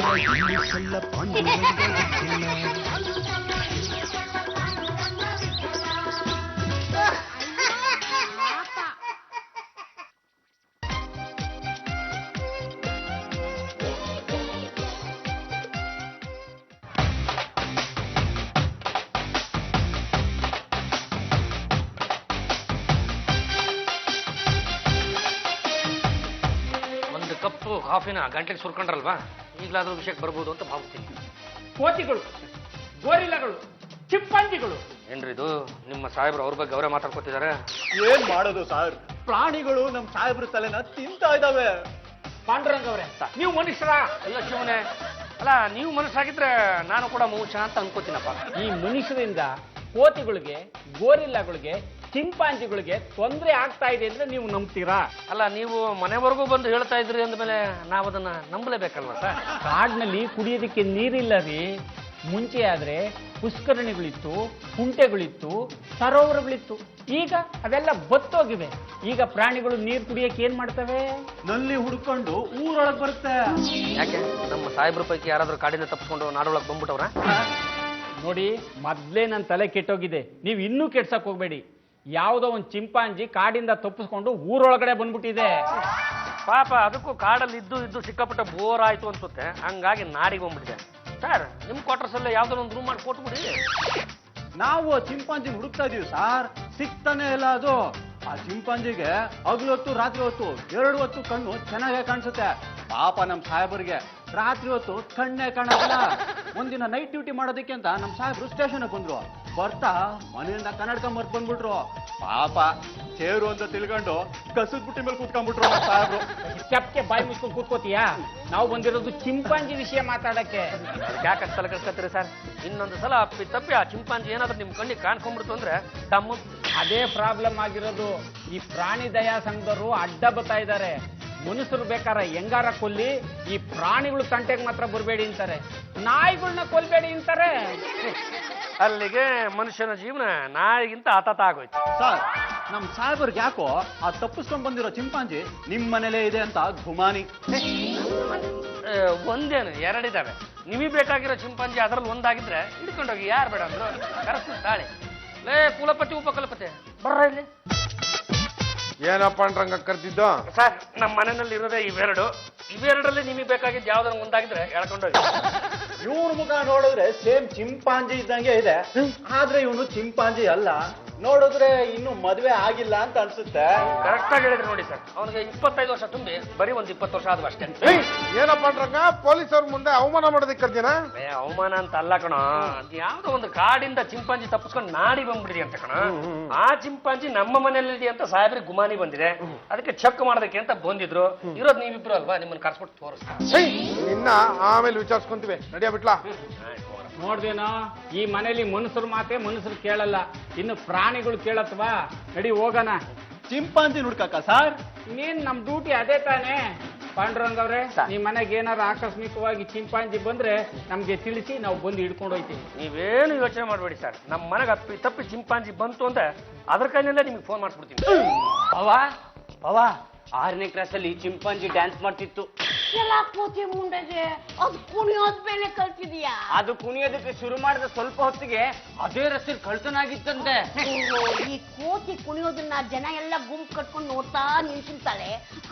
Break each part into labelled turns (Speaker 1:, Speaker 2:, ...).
Speaker 1: ಗಿಲ್ಲಿಸಲ್ಲ ಪಾಂಡುರಂಗ
Speaker 2: ಕಪ್ಪು ಕಾಫಿನ ಗಂಟೆಗೆ ಸುರ್ಕೊಂಡ್ರಲ್ವಾ, ಈಗಲಾದ್ರೂ ವಿಷಯಕ್ಕೆ ಬರ್ಬೋದು ಅಂತ ಭಾವಿಸ್ತೀನಿ.
Speaker 3: ಕೋತಿಗಳು, ಗೋರಿಲ್ಲಗಳು, ಚಿಂಪಾಂಜಿಗಳು
Speaker 2: ಏನ್ರಿ ಇದು? ನಿಮ್ಮ ಸಾಹೇಬ್ರು ಅವ್ರ ಬಗ್ಗೆ ಅವರೇ ಮಾತಾಡ್ಕೊತಿದ್ದಾರೆ.
Speaker 4: ಏನ್ ಮಾಡೋದು ಸರ್, ಪ್ರಾಣಿಗಳು ನಮ್ ಸಾಹೇಬ್ರ ತಲೆನ ತಿಂತಾ ಇದಾವೆ.
Speaker 3: ಪಾಂಡುರಂಗ ಅವರೇ, ನೀವು ಮನುಷ್ಯರ?
Speaker 2: ಅಲ್ಲ ಶಿವನೇ, ಅಲ್ಲ ನೀವು ಮನುಷ್ಯರಾಗಿದ್ರೆ ನಾನು ಕೂಡ ಮನುಷ್ಯ ಅಂತ ಅನ್ಕೋತೀನಪ್ಪ.
Speaker 3: ಈ ಮನುಷ್ಯರಿಂದ ಕೋತಿಗಳಿಗೆ, ಗೋರಿಲ್ಲಗಳಿಗೆ, ಚಿಂಪಾಂಜಿಗಳಿಗೆ ತೊಂದರೆ ಆಗ್ತಾ ಇದೆ ಅಂದ್ರೆ ನೀವು ನಂಬ್ತೀರಾ?
Speaker 2: ಅಲ್ಲ ನೀವು ಮನೆವರೆಗೂ ಬಂದು ಹೇಳ್ತಾ ಇದ್ರಿ ಅಂದಮೇಲೆ ನಾವು ಅದನ್ನ ನಂಬಲೇಬೇಕಲ್ವಾ ಸರ್?
Speaker 3: ಕಾಡಿನಲ್ಲಿ ಕುಡಿಯೋದಕ್ಕೆ ನೀರಿಲ್ಲ ರೀ. ಮುಂಚೆ ಆದ್ರೆ ಪುಷ್ಕರಣಿಗಳಿತ್ತು, ಕುಂಟೆಗಳಿತ್ತು, ಸರೋವರಗಳಿತ್ತು. ಈಗ ಅವೆಲ್ಲ ಬತ್ತೋಗಿವೆ. ಈಗ ಪ್ರಾಣಿಗಳು ನೀರು ಕುಡಿಯಕ್ಕೆ ಏನ್ ಮಾಡ್ತವೆ?
Speaker 4: ನಲ್ಲಿ ಹುಡ್ಕೊಂಡು ಊರೊಳಗ್ ಬರುತ್ತೆ.
Speaker 2: ಯಾಕೆ ನಮ್ಮ ಸಾಹೇಬ್ರ ಪೈಕಿ ಯಾರಾದ್ರೂ ಕಾಡಿಂದ ತಪ್ಪಿಸ್ಕೊಂಡು ನಾಡೊಳಗೆ ಬಂದ್ಬಿಟ್ಟವ್ರ?
Speaker 3: ನೋಡಿ, ಮೊದ್ಲೇ ನನ್ನ ತಲೆ ಕೆಟ್ಟೋಗಿದೆ. ನೀವು ಇನ್ನೂ ಕೆಡ್ಸಕ್ ಹೋಗ್ಬೇಡಿ. ಯಾವುದೋ ಒಂದು ಚಿಂಪಾಂಜಿ ಕಾಡಿಂದ ತಪ್ಪಿಸ್ಕೊಂಡು ಊರೊಳಗಡೆ ಬಂದ್ಬಿಟ್ಟಿದೆ.
Speaker 2: ಪಾಪ ಅದಕ್ಕೂ ಕಾಡಲ್ಲಿ ಇದ್ದು ಸಿಕ್ಕಾಪಟ್ಟ ಬೋರ್ ಆಯ್ತು ಅನ್ಸುತ್ತೆ, ಹಂಗಾಗಿ ನಾಡಿಗೆ ಬಂದ್ಬಿಟ್ಟಿದೆ. ಸರ್ ನಿಮ್ ಕ್ವಾರ್ಟರ್ಸ್ ಅಲ್ಲೇ ಯಾವ್ದೋ ಒಂದು ರೂಮ್ ಮಾಡಿ ಕೊಟ್ಬಿಡಿ.
Speaker 4: ನಾವು ಚಿಂಪಾಂಜಿ ಹುಡುಕ್ತಾ ಇದೀವಿ ಸರ್, ಸಿಗ್ತಾನೆ ಇಲ್ಲ ಅದು. ಆ ಚಿಂಪಾಂಜಿಗೆ ಹಗಲು ಹೊತ್ತು ರಾತ್ರಿ ಹೊತ್ತು 2 ಹೊತ್ತು ಕಣ್ಣು ಚೆನ್ನಾಗೇ ಕಾಣಿಸುತ್ತೆ. ಪಾಪ ನಮ್ ಸಾಹೇಬರಿಗೆ ರಾತ್ರಿ ಹೊತ್ತು ಕಣ್ಣೇ ಕಾಣೋದಿಲ್ಲ. ಒಂದಿನ ನೈಟ್ ಡ್ಯೂಟಿ ಮಾಡೋದಕ್ಕೆ ಅಂತ ನಮ್ ಸಾಹೇಬ್ರು ಸ್ಟೇಷನ್ ಬಂದ್ರು. ಬರ್ತಾ ಮನೆಯಿಂದ ಕನ್ನಡಕ ಮರ್ತ್ ಬಂದ್ಬಿಟ್ರು. ಪಾಪ ಚೇರು ಅಂತ ತಿಳ್ಕೊಂಡು ಕಸದ ಬುಟ್ಟಿ ಮೇಲೆ ಕೂತ್ಕೊಂಡ್ಬಿಟ್ರು ನಮ್ ಸಾಹೇಬ್ರು.
Speaker 3: ಚಪ್ಕೆ ಬಾಯಿ ಮುಚ್ಕೊಂಡು ಕೂತ್ಕೋತೀಯಾ? ನಾವು ಬಂದಿರೋದು ಚಿಂಪಾಂಜಿ ವಿಷಯ ಮಾತಾಡಕ್ಕೆ.
Speaker 2: ಯಾಕೆ ತಲೆ ಕಟ್ಕೊತೀರಿ ಸರ್? ಇನ್ನೊಂದು ಸಲ ಅಪ್ಪಿ ತಪ್ಪಿ ಆ ಚಿಂಪಾಂಜಿ ಏನಾದ್ರೂ ನಿಮ್ ಕಣ್ಣಿಗೆ ಕಾಣ್ಕೊಂಡ್ಬಿಡ್ತು ಅಂದ್ರೆ ತಮ್ಮ
Speaker 3: ಅದೇ ಪ್ರಾಬ್ಲಮ್ ಆಗಿರೋದು. ಈ ಪ್ರಾಣಿ ದಯಾ ಸಂಘದವರು ಅಡ್ಡ ಬರ್ತಾ ಇದ್ದಾರೆ. ಮನುಷ್ಯರು ಬೇಕಾದ್ರೆ ಹೆಂಗಾರ ಕೊಲ್ಲಿ, ಈ ಪ್ರಾಣಿಗಳು ತಂಟೆಗೆ ಮಾತ್ರ ಬರಬೇಡಿ ಅಂತಾರೆ. ನಾಯಿಗಳನ್ನ ಕೊಲ್ಬೇಡಿ ಅಂತಾರೆ.
Speaker 2: ಅಲ್ಲಿಗೆ ಮನುಷ್ಯನ ಜೀವನ ನಾಯಿಗಿಂತ ಆತಾತ ಆಗೋಯ್ತು.
Speaker 4: ಸರ್ ನಮ್ ಸಾಹೇಬರ್ಗೆ ಯಾಕೋ ಆ ತಪ್ಪಿಸ್ಕೊಂಡ್ ಬಂದಿರೋ ಚಿಂಪಾಂಜಿ ನಿಮ್ ಮನೇಲೇ ಇದೆ ಅಂತ ಗುಮಾನಿ.
Speaker 2: ಒಂದೇನು ಎರಡಿದಾವೆ. ನಿಮಗೆ ಬೇಕಾಗಿರೋ ಚಿಂಪಾಂಜಿ ಅದರಲ್ಲಿ ಒಂದಾಗಿದ್ರೆ ಹಿಡ್ಕೊಂಡೋಗಿ ಯಾರು ಬೇಡ ಅಂದ್ರು ಕರೆಸ್ತು ತಾಳಿ. ಲೇ ಕುಲಪತಿ ಉಪಕುಲಪತಿ ಬರ್ರ ಇಲ್ಲಿ.
Speaker 5: ಏನಪ್ಪ ರಂಗ ಕರ್ತಿದ್ದು?
Speaker 2: ಸರ್ ನಮ್ಮ ಮನೆಯಲ್ಲಿ ಇರೋದೇ ಇವೆರಡರಲ್ಲಿ ನಿಮಗೆ ಬೇಕಾಗಿದ್ದು ಯಾವ್ದಾರ ಒಂದಾಗಿದ್ರೆ ಹೇಳ್ಕೊಂಡೋಗಿ.
Speaker 4: ಇವ್ರ ಮುಖ ನೋಡಿದ್ರೆ ಸೇಮ್ ಚಿಂಪಾಂಜಿ ಇದ್ದಂಗೆ ಇದೆ, ಆದ್ರೆ ಇವನು ಚಿಂಪಾಂಜಿ ಅಲ್ಲ. ನೋಡಿದ್ರೆ ಇನ್ನು ಮದ್ವೆ ಆಗಿಲ್ಲ ಅಂತ ಅನ್ಸುತ್ತೆ.
Speaker 2: ಕರೆಕ್ಟ್ ಆಗಿ ಹೇಳಿದ್ರೆ ನೋಡಿ ಸರ್, ಅವನಿಗೆ 25 ವರ್ಷ ತುಂಬಿ ಬರೀ ಒಂದು 20 ವರ್ಷ ಆದ್ವು ಅಷ್ಟೇ.
Speaker 5: ಏನಪ್ಪ ರಂಗ ಪೊಲೀಸವ್ರ ಮುಂದೆ ಅವಮಾನ ಮಾಡೋದಕ್ಕೆ ಕರ್ದಿನ?
Speaker 2: ಅವಮಾನ ಅಂತ ಅಲ್ಲ ಕಣ, ಯಾವ್ದೋ ಒಂದು ಕಾಡಿಂದ ಚಿಂಪಾಂಜಿ ತಪ್ಪಿಸ್ಕೊಂಡು ನಾಡಿ ಬಂದ್ಬಿಡಿದೆ ಅಂತ ಕಣ. ಆ ಚಿಂಪಾಂಜಿ ನಮ್ಮ ಮನೆಯಲ್ಲಿದೆ ಅಂತ ಸಾಹೇಬ್ರಿಗೆ ಗುಮಾನಿ ಬಂದಿದೆ. ಅದಕ್ಕೆ ಚೆಕ್ ಮಾಡೋದಕ್ಕೆ ಅಂತ ಬಂದಿದ್ರು. ಇರೋದು ನೀವಿಬ್ರು ಅಲ್ವಾ, ನಿಮ್ಮನ್ನ ಕರ್ಸ್ಬಿಟ್ಟು ತೋರಿಸ್ತಾರೆ.
Speaker 5: ನಿನ್ನ ಆಮೇಲೆ ವಿಚಾರಿಸ್ಕೊಂತೀವಿ, ನಡಿಯ ಬಿಟ್ಲಾ?
Speaker 3: ನೋಡ್ದೇನೋ, ಈ ಮನೇಲಿ ಮನುಷ್ಯರು ಮಾತೆ ಮನುಷ್ಯರು ಕೇಳಲ್ಲ, ಇನ್ನು ಪ್ರಾಣಿಗಳು ಕೇಳತ್ವಾ? ನಡಿ ಹೋಗೋಣ.
Speaker 4: ಚಿಂಪಾಂಜಿ ಹುಡ್ಕಕ್ಕ ಸರ್?
Speaker 3: ನೀನ್ ನಮ್ ಡ್ಯೂಟಿ ಅದೇ ತಾನೇ. ಪಾಂಡುರಂಗ ಅವ್ರೆ, ನಿಮ್ ಮನೆಗೆ ಏನಾರ ಆಕಸ್ಮಿಕವಾಗಿ ಚಿಂಪಾಂಜಿ ಬಂದ್ರೆ ನಮ್ಗೆ ತಿಳಿಸಿ, ನಾವು ಬಂದು ಹಿಡ್ಕೊಂಡು ಹೋಯ್ತೀವಿ.
Speaker 2: ನೀವೇನು ಯೋಚನೆ ಮಾಡ್ಬೇಡಿ ಸರ್, ನಮ್ಮ ಮನೆಗೆ ಅಪ್ಪಿ ತಪ್ಪಿ ಚಿಂಪಾಂಜಿ ಬಂತು ಅಂದ್ರೆ ಅದ್ರ ಕೈನಲ್ಲೇ ನಿಮ್ಗೆ ಫೋನ್ ಮಾಡಿಸ್ಬಿಡ್ತೀನಿ.
Speaker 6: ಪವಾ 6ನೇ ಕ್ಲಾಸಲ್ಲಿ ಚಿಂಪಾಂಜಿ ಡ್ಯಾನ್ಸ್ ಮಾಡ್ತಿತ್ತು.
Speaker 7: ಎಲ್ಲ ಕೋತಿ ಮುಂಡೆಗೆ ಅದು ಕುಣಿಯೋದ್ ಮೇಲೆ ಕಲ್ತಿದ್ಯಾ?
Speaker 6: ಅದು ಕುಣಿಯೋದಕ್ಕೆ ಶುರು ಮಾಡಿದ ಸ್ವಲ್ಪ ಹೊತ್ತಿಗೆ ಅದೇ ರಸ್ತೆ ಕಳ್ತನ ಆಗಿತ್ತಂತೆ.
Speaker 7: ಈ ಕೋತಿ ಕುಣಿಯೋದನ್ನ ಜನ ಎಲ್ಲ ಗುಂಪು ಕಟ್ಕೊಂಡು ನೋಡ್ತಾ ನಿಂತಿರ್ತಾಳೆ.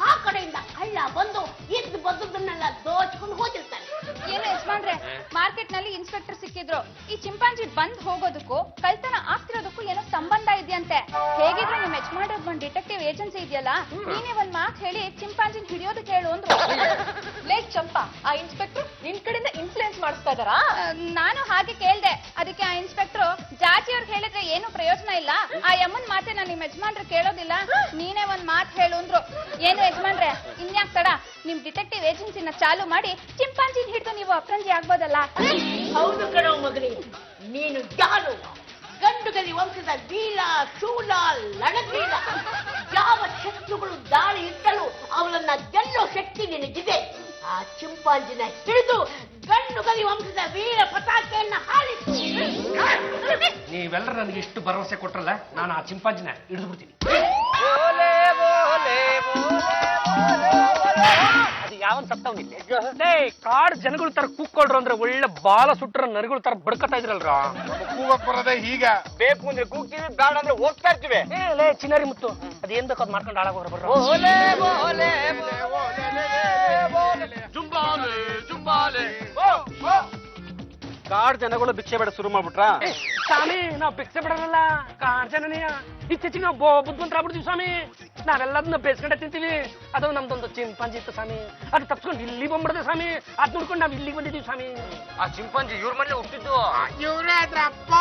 Speaker 7: ಆ ಕಡೆಯಿಂದ ಕಳ್ಳ ಬಂದು ಎದ್ದು ಬಂದದನ್ನೆಲ್ಲ ದೋಚ್ಕೊಂಡು ಹೋಗಿರ್ತಾನೆ.
Speaker 8: ಏನು ಯಜಮಾನ್ರೆ, ಮಾರ್ಕೆಟ್ ನಲ್ಲಿ ಇನ್ಸ್ಪೆಕ್ಟರ್ ಸಿಕ್ಕಿದ್ರು. ಈ ಚಿಂಪಾಂಜಿ ಬಂದ್ ಹೋಗೋದಕ್ಕೂ ಕಳ್ತನ ಆಗ್ತಿರೋದಕ್ಕೂ ಏನೋ ಸಂಬಂಧ ಇದೆಯಂತೆ. ಹೇಗಿದ್ರು ನಿಮ್ ಯಜಮಾನ್ರ ಒಂದ್ ಡಿಟೆಕ್ಟಿವ್ ಏಜೆನ್ಸಿ ಇದೆಯಲ್ಲ, ನೀನೇ ಒಂದ್ ಮಾತು ಹೇಳಿ ಚಿಂಪಾಂಜಿನ್ ಹಿಡಿಯೋದಕ್ಕೆ ಹೇಳು ಅಂದ್ರು.
Speaker 9: ಲೇ ಚಂಪಾ, ಆ ಇನ್ಸ್ಪೆಕ್ಟರ್ ನಿನ್ ಕಡೆಯಿಂದ ಇನ್ಫ್ಲೂಯೆನ್ಸ್ ಮಾಡಿಸ್ತಾ ಇದಾರಾ?
Speaker 8: ನಾನು ಹಾಗೆ ಕೇಳ್ದೆ. ಅದಕ್ಕೆ ಆ ಇನ್ಸ್ಪೆಕ್ಟರ್ ಜಾತಿಯವ್ರಿಗೆ ಹೇಳಿದ್ರೆ ಏನು ಪ್ರಯೋಜನ ಇಲ್ಲ, ಆ ಯಮ್ಮನ್ ಮಾತೆ ನಾನು ನಿಮ್ ಯಜಮಾನ್ರು ಕೇಳೋದಿಲ್ಲ, ನೀನೇ ಒಂದ್ ಮಾತು ಹೇಳು ಅಂದ್ರು. ಏನು ಯಜಮಾನ್ರೆ, ಇನ್ಯಾಕ್ ತಡ, ನಿಮ್ ಡಿಟೆಕ್ಟಿವ್ ಏಜೆನ್ಸಿನ ಚಾಲು ಮಾಡಿ ಚಿಂಪಾಂಜಿನ್ ಹಿಡಿದು ನೀವು ಅಪ್ರಂಜಿ ಆಗ್ಬೋದಲ್ಲ?
Speaker 7: ಹೌದು ಕಣೋ ಮಗನಿ, ನೀನು ಯಾರು? ಗಂಡುಗಲಿ ವಂಶದ ವೀರ, ಶೂಲ, ಲಣಗ್ರೀಲ. ಯಾವ ಶತ್ರುಗಳು ದಾಳಿ ಇಟ್ಟಲು ಅವಳನ್ನ ಗೆಲ್ಲೋ ಶಕ್ತಿ ನಿನಗಿದೆ. ಆ ಚಿಂಪಾಂಜಿನ ಹಿಡಿದು ಗಂಡುಗಲಿ ವಂಶದ ವೀರ ಪತಾಕೆಯನ್ನ ಹಾರಿಸು.
Speaker 2: ನೀವೆಲ್ಲರೂ ನನಗೆ ಇಷ್ಟು ಭರವಸೆ ಕೊಟ್ರಲ್ಲ, ನಾನು ಆ ಚಿಂಪಾಂಜಿನ ಹಿಡಿದು ಬಿಡ್ತೀನಿ.
Speaker 6: ಅದು
Speaker 2: ಯಾವನ್ ಸತ್ತವನಿಲ್ಲ ಲೇ ಕಾಡ್ ಜನಗಳ ತರ ಕೂಕ್ಕೊಳ್ರು ಅಂದ್ರೆ ಒಳ್ಳೆ ಬಾಲ ಸುಟ್ರ ನರಿಗಳ ತರ ಬಡ್ಕತಾ ಇದ್ರಲ್ರ
Speaker 5: ಕೂಗಕ್ ಬರೋದೇ ಈಗ.
Speaker 6: ಬೇಕು ಅಂದ್ರೆ ಕೂಗ್ತೀವಿ, ಬೇಡ ಅಂದ್ರೆ ಹೋಗ್ತಾ ಇರ್ತೀವಿ.
Speaker 2: ಲೇ ಚಿನ್ನಾರಿ ಮುತ್ತು ಅದೇನ್ ಬೇಕು ಅದ್ ಮಾಡ್ಕೊಂಡು ಹಾಳಾಗೋರ ಬರ್ರ
Speaker 4: ಕಾಡ್ ಜನಗಳು ಭಿಕ್ಷೆ ಬೇಡ ಶುರು ಮಾಡ್ಬಿಟ್ರಾ?
Speaker 2: ಸ್ವಾಮಿ ನಾವ್ ಭಿಕ್ಷೆ ಬಿಡಲ್ಲ ಕಾಡ್ ಜನನೀಯ ಇತ್ತೀಚಿಗೆ ನಾವು ಬುದ್ಧಿವಂತರ ಆಗ್ಬಿಡ್ತೀವಿ ಸ್ವಾಮಿ. ನಾವೆಲ್ಲದನ್ನ ಬೇಸ್ಕೊಂಡೆ ತಿಂತೀವಿ. ಅದು ನಮ್ದೊಂದು ಚಿಂಪಾಂಜಿ ಇತ್ತು ಸ್ವಾಮಿ, ಅದು ತಪ್ಸ್ಕೊಂಡು ಇಲ್ಲಿ ಬಂದ್ಬಿಡದೆ ಸ್ವಾಮಿ. ಅದ್ ನೋಡ್ಕೊಂಡು ನಾವ್ ಇಲ್ಲಿಗೆ ಬಂದಿದೀವಿ ಸ್ವಾಮಿ.
Speaker 6: ಆ ಚಿಂಪಾಂಜಿ ಇವ್ರ ಮನೆ ಹುಟ್ಟಿದ್ದು.
Speaker 5: ಇವ್ರೇ ಅದ್ರ ಅಪ್ಪ.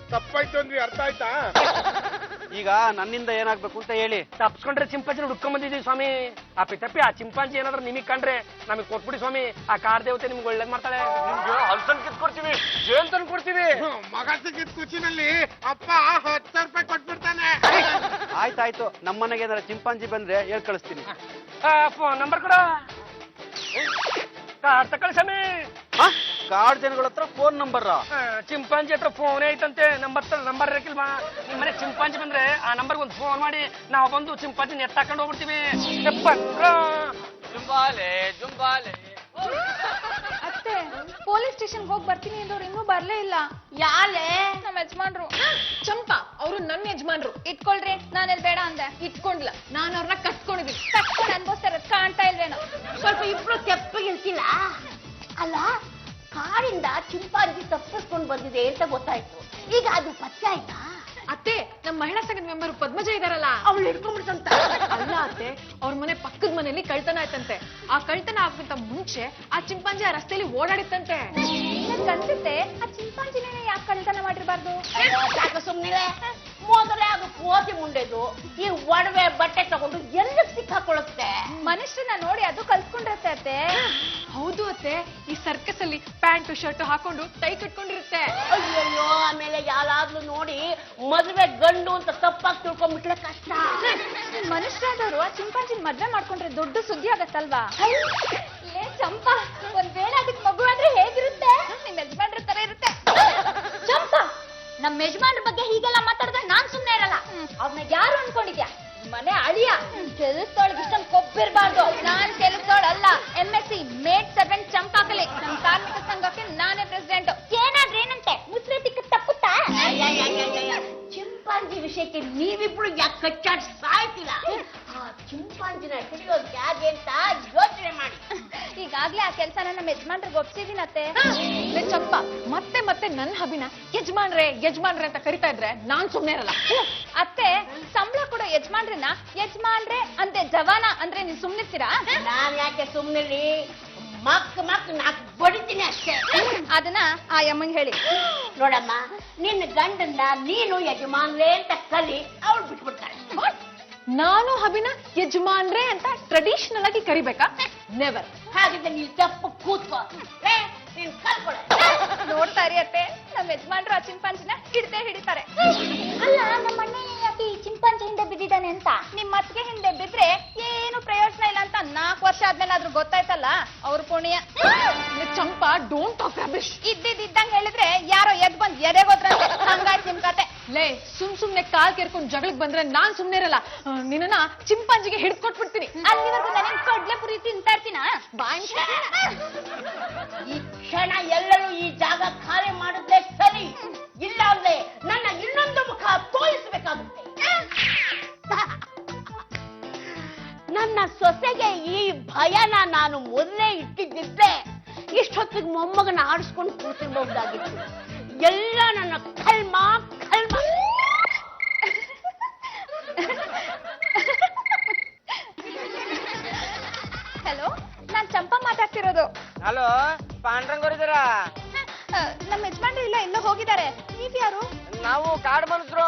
Speaker 5: ತಪ್ಪಾಯ್ತು ಅಂದ್ರಿ, ಅರ್ಥ ಆಯ್ತಾ?
Speaker 4: ಈಗ ನನ್ನಿಂದ ಏನಾಗ್ಬೇಕು ಅಂತ ಹೇಳಿ.
Speaker 2: ತಪ್ಸ್ಕೊಂಡ್ರೆ ಚಿಂಪಾಂಜಿನ ಹುಡ್ಕೊಂಡ್ ಬಂದಿದೀವಿ ಸ್ವಾಮಿ. ಆ ಪಿತಪ್ಪಿ ಆ ಚಿಂಪಾಂಜಿ ಏನಾದ್ರೂ ನಿಮಗ್ ಕಂಡ್ರೆ ನಮಗ್ ಕೊಟ್ಬಿಡಿ ಸ್ವಾಮಿ. ಆ ಕಾರ್ ದೇವತೆ ನಿಮ್ಗೆ ಒಳ್ಳೇದ್ ಮಾಡ್ತಾಳೆ.
Speaker 6: ಹಲ್ಸನ್ ಕಿತ್ಕೊಡ್ತೀವಿ, ಜೇನ್ ತಂದು ಕೊಡ್ತೀವಿ.
Speaker 5: ಮಗ ಸಿಕ್ಕಿದ ಖುಷಿನಲ್ಲಿ ಅಪ್ಪ 10,000 ರೂಪಾಯಿ ಕೊಟ್ಬಿಡ್ತಾನೆ.
Speaker 4: ಆಯ್ತಾಯ್ತು, ನಮ್ಮನೆಗೆ ಏನಾರ ಚಿಂಪಾಂಜಿ ಬಂದ್ರೆ ಹೇಳ್ ಕಳಿಸ್ತೀನಿ.
Speaker 2: ಫೋನ್ ನಂಬರ್ ಕೊಡ, ಕಾರ್ ತಕೊಳ್ಳಿ ಸ್ವಾಮಿ.
Speaker 4: ಕಾಡ್ ಜನಗಳ ಹತ್ರ ಫೋನ್ ನಂಬರ್?
Speaker 2: ಚಿಂಪಾಂಜಿ ಹತ್ರ ಫೋನ್ ಐತಂತೆ. ನಂಬರ್ ಇರಕಿಲ್ವಾ? ನಿಮ್ ಮನೆ ಚಿಂಪಾಂಜಿ ಬಂದ್ರೆ ಆ ನಂಬರ್ಗೆ ಒಂದು ಫೋನ್ ಮಾಡಿ ನಾವು ಬಂದು ಚಿಂಪಾಂಜಿನ ಎತ್ತಾಕೊಂಡು ಹೋಗ್ಬಿಡ್ತೀವಿ.
Speaker 6: ಜುಂಬಾಲೆ ಜುಂಬಾಲೆ.
Speaker 8: ಅತ್ತೆ ಪೊಲೀಸ್ ಸ್ಟೇಷನ್ ಹೋಗಿ ಬರ್ತೀನಿ ಅಂದವ್ರು ಇನ್ನೂ ಬರ್ಲೇ ಇಲ್ಲ.
Speaker 7: ಯಾಲೆ
Speaker 8: ನಮ್ಮ ಯಜಮಾನ್ರು.
Speaker 9: ಚಂಪಾ ಅವರು ನನ್ನ ಯಜಮಾನ್ರು.
Speaker 8: ಇಟ್ಕೊಳ್ರಿ, ನಾನೆಲ್ಲಿ ಬೇಡ ಅಂದೆ.
Speaker 9: ಇಟ್ಕೊಂಡ್ಲ, ನಾನು ಅವ್ರನ್ನ ಕಟ್ಕೊಂಡಿದ್ದೀನಿ.
Speaker 8: ಕಟ್ಕೊಂಡು ಅನ್ಭವಿಸ್ತಾರ, ಕಾಣ್ತಾ ಇಲ್ವೇನೋ.
Speaker 7: ಸ್ವಲ್ಪ ಇಬ್ರು ತೆಪ್ಪಗಿರ್ತಿಲ್ಲ. ಅಲ್ಲ, ಕಾಡಿಂದ ಚಿಂಪಾಂಜಿ ತಪ್ಪಿಸ್ಕೊಂಡು ಬಂದಿದೆ ಅಂತ ಗೊತ್ತಾಯ್ತು. ಈಗ ಅದು ಪತ್ತೆ ಆಯ್ತಾ?
Speaker 9: ಅತ್ತೆ, ನಮ್ಮ ಮಹಿಳಾ ಸಂಘದ ಮೆಂಬರ್ ಪದ್ಮಜ ಇದಾರಲ್ಲ,
Speaker 7: ಅವಳು ಹಿಡ್ಕೊಂಡ್ಬಿಡ್ತಂತ.
Speaker 9: ಅಲ್ಲ ಅತ್ತೆ, ಅವ್ರ ಮನೆ ಪಕ್ಕದ ಮನೆಯಲ್ಲಿ ಕಳ್ತನ ಆಯ್ತಂತೆ. ಆ ಕಳ್ತನ ಆಗ್ಕಿಂತ ಮುಂಚೆ ಆ ಚಿಂಪಾಂಜಿ ಆ ರಸ್ತೆಯಲ್ಲಿ ಓಡಾಡಿತ್ತಂತೆ.
Speaker 8: ನನ್ಗೆ ಅನ್ಸುತ್ತೆ ಆ ಚಿಂಪಾಂಜಿನೇ ಯಾಕೆ ಕಳ್ತನ ಮಾಡಿರ್ಬಾರ್ದು.
Speaker 7: ಸಾಕು ಸುಮ್ನಿರೆ. ಮೊದಲೇ ಅದು ಕೋತಿ ಮುಂಡೆದು ಈ ಒಡವೆ ಬಟ್ಟೆ ತಗೊಂಡು ಎಲ್ಲ ಸಿಕ್ಕಾಕೊಳ್ಳುತ್ತೆ.
Speaker 8: ಮನುಷ್ಯರನ್ನ ನೋಡಿ ಅದು ಕಲ್ತ್ಕೊಂಡಿರತ್ತೆ ಅತ್ತೆ.
Speaker 9: ಹೌದು ಅತ್ತೆ, ಈ ಸರ್ಕಸ್ ಅಲ್ಲಿ ಪ್ಯಾಂಟ್ ಶರ್ಟ್ ಹಾಕೊಂಡು ಟೈ ಕಟ್ಕೊಂಡಿರುತ್ತೆ.
Speaker 7: ಅಯ್ಯಯ್ಯೋ, ಆಮೇಲೆ ಯಾರಾದ್ರೂ ನೋಡಿ ಮದುವೆ ಗಂಡು ಅಂತ ತಪ್ಪಾಗಿ ತಿಳ್ಕೊಂಡ್ಬಿಟ್ರೆ ಕಷ್ಟ.
Speaker 8: ಮನುಷ್ಯರಾದವರು ಆ ಚಿಂಪಾಂಜಿನ ಮದ್ವೆ ಮಾಡ್ಕೊಂಡ್ರೆ ದೊಡ್ಡ ಸುದ್ದಿ ಆಗತ್ತಲ್ವಾ? ಲೇ ಚಂಪಾ, ಒಂದ್ ವೇಳೆ ಅದಕ್ಕೆ ಮಗು ಅಂದ್ರೆ ಹೇಗಿರುತ್ತೆ? ನಿಮ್ ಯಜಮಾನ್ರ ತರ ಇರುತ್ತೆ. ಚಂಪಾ, ನಮ್ ಯಜಮಾನ್ರ ಬಗ್ಗೆ ಹೀಗೆಲ್ಲ ಮಾತಾಡಿದ್ರೆ ನಾನ್ ಸುಮ್ನೆ ಇರಲ್ಲ. ಅವ್ನ ಯಾರು ಅನ್ಕೊಂಡಿದ್ಯಾ? ಮನೆ ಅಳಿಯ. ಕೆಲಸದೊಳಗೆ ಇಷ್ಟೊಂದು ಕೊಬ್ಬಿರ್ಬಾರ್ದು. ನಾನ್ ಕೆಲಸದೊಳಲ್ಲ, MSc ಮೇಡ್ ಸರ್ವೆಂಟ್ ಚಂಪಾಕಲಿ. ನಮ್ ಕಾರ್ಮಿಕ ಸಂಘಕ್ಕೆ ನಾನೇ ಪ್ರೆಸಿಡೆಂಟ್. ಏನಾದ್ರೆ ಏನಂತೆ ಮುಸ್ರೆ ತಿಕ್ಕ ತಪ್ಪುತ್ತಾ?
Speaker 7: ಚಿಂಪಾಂಜಿ ವಿಷಯಕ್ಕೆ ನೀವಿಬ್ರು ಯಾಕೆ ಕಚ್ಚಾಡ್ ಸಾಯ್ತಿಲ್ಲ? ಆ ಚಿಂಪಾಂಜಿನ ಹಿಡಿಯೋದು ಹೇಗೆ ಅಂತ ಯೋಚನೆ ಮಾಡಿ.
Speaker 8: ಈಗಾಗ್ಲೇ ಆ ಕೆಲ್ಸನ ನಮ್ಮ ಯಜಮಾನ್ರಿಗೆ ಒಪ್ಸಿದೀನತ್ತೆ.
Speaker 9: ಚಂಪಾ, ಮತ್ತೆ ಮತ್ತೆ ನನ್ನ ಹಬಿನ ಯಜಮಾನ್ರೆ ಯಜಮಾನ್ರೆ ಅಂತ ಕರಿತಾ ಇದ್ರೆ ನಾನ್ ಸುಮ್ನೆ ಇರಲ್ಲ.
Speaker 8: ಅತ್ತೆ, ಸಂಬಳ ಕೊಡೋ ಯಜಮಾನ್ರನ್ನ ಯಜಮಾನ್ರೆ ಅಂತೆ ಜವಾನ ಅಂದ್ರೆ ನೀವ್ ಸುಮ್ನಿರ್ತೀರಾ?
Speaker 7: ನಾನ್ ಯಾಕೆ ಸುಮ್ನಿರಿ? ಮಕ್ ನಾಕ್ ಬಡಿತೀನಿ ಅಷ್ಟೇ.
Speaker 8: ಅದನ್ನ ಆ ಯಮ್ಮಂಗ್ ಹೇಳಿ.
Speaker 7: ನೋಡಮ್ಮ, ನಿನ್ನ ಗಂಡನ್ನ ನೀನು ಯಜಮಾನ್ರೆ ಅಂತ ಕಲಿ, ಅವಳು ಬಿಟ್ಬಿಡ್ತಾಳೆ.
Speaker 9: ನಾನು ಹಬಿನ ಯಜಮಾನ್ರೆ ಅಂತ ಟ್ರೆಡಿಷನಲ್ ಆಗಿ ಕರಿಬೇಕಾ? ನೆವರ್.
Speaker 7: ಹಾಗಿದ್ರೆ ನೀವು ತಪ್ಪು ಕೂತ್ಕೋ. ನೀನ್ ಕಲ್ಕೊಳ.
Speaker 8: ನೋಡ್ತಾ ಇರಿ ಅತ್ತೆ, ನಮ್ಮ ಯಜಮಾನ್ರು ಆ ಚಿಂಪಾಂಜಿನ ಹಿಡಿತಾರೆ.
Speaker 7: ಅಲ್ಲ, ನಮ್ಮ ಅಣ್ಣ ಯಾಕೆ ಈ ಚಿಂಪಾಂಜಿ ಹಿಂದೆ ಬಿದ್ದಿದ್ದಾನೆ ಅಂತ?
Speaker 8: ನಿಮ್ ಮತ್ಗೆ ಹಿಂದೆ ಬಿದ್ರೆ ಏನು ಪ್ರಯೋಜನ ಇಲ್ಲ ಅಂತ 4 ವರ್ಷ ಆದ್ಮೇಲೆ ಆದ್ರೂ ಗೊತ್ತಾಯ್ತಲ್ಲ, ಅವ್ರ ಪುಣ್ಯ.
Speaker 9: ಚಂಪಾ, ಡೋಂಟ್ ಟಾಕ್ ರಬಿಶ್.
Speaker 8: ಇದ್ದಂಗ್ ಹೇಳಿದ್ರೆ ಯಾರೋ ಎದ್ ಬಂದ್ ಎದೆಗೋದ್ರಂತೆ. ಹಂಗಾಯ್ತು ನಿಮ್ ಕತೆ.
Speaker 9: ಲೇ, ಸುಮ್ನೆ ಕಾಲ್ ಕೇರ್ಕೊಂಡು ಜಗಳಕ್ಕೆ ಬಂದ್ರೆ ನಾನ್ ಸುಮ್ನೆ ಇರಲ್ಲ. ನಿನ್ನ ಚಿಂಪಾಂಜಿಗೆ ಹಿಡ್ಕೊಟ್ಬಿಡ್ತೀನಿ.
Speaker 8: ಅಲ್ಲಿವರೆಗೂ ನನಗೆ ಕಡ್ಲೆ ಪುರಿ ತಿಂತಾ ಇರ್ತೀನ.
Speaker 7: ಈ ಕ್ಷಣ ಎಲ್ಲರೂ ಈ ಜಾಗ ಖಾಲಿ ಮಾಡಿದ್ರೆ ಸರಿ, ಇಲ್ಲ ಅಂದ್ರೆ ನನ್ನ ಇನ್ನೊಂದು ಮುಖ ತೋರಿಸಬೇಕಾಗುತ್ತೆ. ನನ್ನ ಸೊಸೆಗೆ ಈ ಭಯನ ನಾನು ಮೊದಲೇ ಇಟ್ಟಿದ್ದಿದ್ದೆ ಇಷ್ಟೊತ್ತಿಗೆ ಮೊಮ್ಮಗನ ಆಡಿಸ್ಕೊಂಡು ಕೂತಿರ್ಬಹುದಾಗಿತ್ತು. ಎಲ್ಲ ನನ್ನ ಕಲ್ಮ.
Speaker 8: ಹಲೋ, ನಾನ್ ಚಂಪಾ ಮಾತಾಡ್ತಿರೋದು.
Speaker 6: ಹಲೋ, ಪಾಂಡ್ರಂಗವ್ರಿದಾರಾ?
Speaker 8: ನಮ್ಮ ಯಜಮಾನ್ರು ಇಲ್ಲ, ಎಲ್ಲೋ ಹೋಗಿದ್ದಾರೆ. ನೀವ್ ಯಾರು?
Speaker 6: ನಾವು ಕಾಡ್ ಮನುಷ್ಯರು.